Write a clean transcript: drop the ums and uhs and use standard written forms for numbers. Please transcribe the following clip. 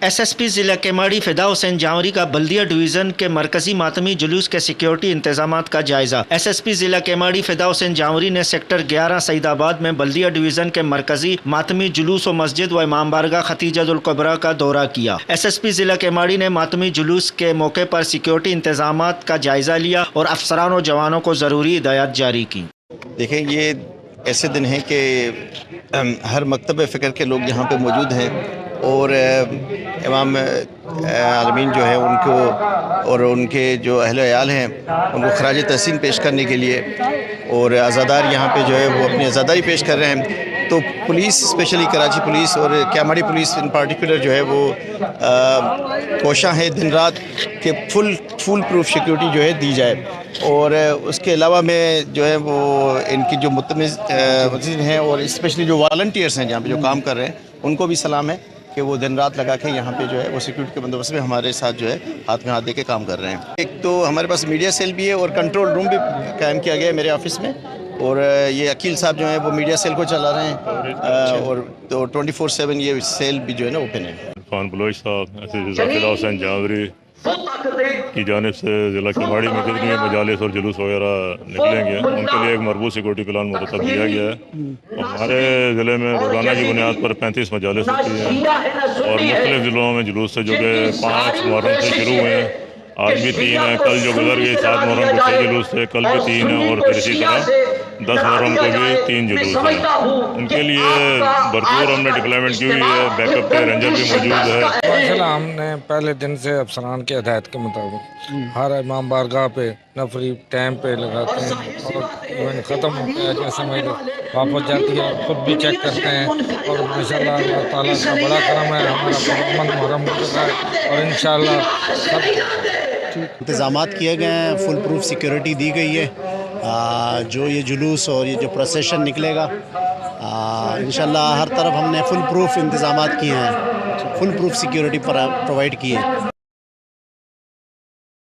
SSP ضلع केमाड़ी फिदा हुसैन जावरी का बल्दिया डिवीज़न के मरकजी मातमी जुलूस के सिक्योरिटी इंतजामात का जायज़ा। SSP ज़िला केमाड़ी फिदा हुसैन जावरी ने सेक्टर 11 सईदाबाद में बल्दिया डिवीज़न के मरकजी मातमी जुलूस व मस्जिद व इमाम बारगाह खतीजतुल कुबरा का दौरा किया। SSP ज़िला केमाड़ी ने मातमी जुलूस के मौके पर सिक्योरिटी इंतजामात का जायज़ा लिया और अफसरान और जवानों को ज़रूरी हिदायत जारी की। देखें, ये ऐसे दिन हैं कि हर मकतब फ़िक्र के लोग यहाँ पे मौजूद हैं और इमाम आलमीन जो है उनको और उनके जो अहल अयाल हैं उनको खराज तहसीन पेश करने के लिए और आज़ादार यहाँ पे जो है वो अपनी आज़ादारी पेश कर रहे हैं। तो पुलिस, स्पेशली कराची पुलिस और केमाड़ी पुलिस इन पार्टिकुलर जो है वो कोशिश है दिन रात के फुल प्रूफ सिक्योरिटी जो है दी जाए। और उसके अलावा मैं जो है वो इनकी जो मुतमिज़ हैं और स्पेशली जो वॉलंटियर्स हैं जहाँ पे जो काम कर रहे हैं उनको भी सलाम है कि वो दिन रात लगा के यहाँ पे जो है वो सिक्योरिटी के बंदोबस्त में हमारे साथ जो है हाथ में हाथ दे के काम कर रहे हैं। एक तो हमारे पास मीडिया सेल भी है और कंट्रोल रूम भी कायम किया गया है मेरे ऑफिस में, और ये अकील साहब जो हैं वो मीडिया सेल को चला रहे हैं और तो 24/7 ये सेल भी जो है ना ओपन है। खान बलोच साहब फिदा हुसैन जावरी की जानिब से ज़िला केमाड़ी में जितनी मजालिस और जुलूस वगैरह निकलेंगे उनके लिए एक मरबूत सिक्योरिटी प्लान मुरतब किया गया है। हमारे ज़िले में रोज़ाना की बुनियाद पर 35 मजालिस होती हैं और मुख्तलिफ़ ज़िलों में जुलूस से जो कि 5 मुहर्रम से शुरू हुए हैं, आज भी 3 हैं, कल जो गुजर गई 7 मुहर्रम को 6 जुलूस थे, कल भी 3 हैं और फिर इसी तरह 10 मुहर्रम को भी 3 जुलूस हैं। उनके लिए भरपूर हमने डिप्लॉयमेंट की हुई है, बैकअप पे रेंजर भी मौजूद है। माशाल्लाह हमने पहले दिन से अफसरान के हदायत के मुताबिक हर इमाम बारगाह पे नफरी टाइम पे लगाते हैं और इवेंट ख़त्म होता है जैसे महिला वापस जाती है खुद भी चेक करते हैं और माशाल्लाह अल्लाह ताला का बड़ा करम है, हमारा पुरअमन मुहर्रम गुज़रा है और इंशाअल्लाह सब इंतज़ामात किए गए हैं, फुल प्रूफ सिक्योरिटी दी गई है। जो ये जुलूस और ये जो प्रोसेशन निकलेगा इंशाअल्लाह हर तरफ हमने फुल प्रूफ इंतज़ामात किए हैं, फुल प्रूफ सिक्योरिटी प्रोवाइड की है।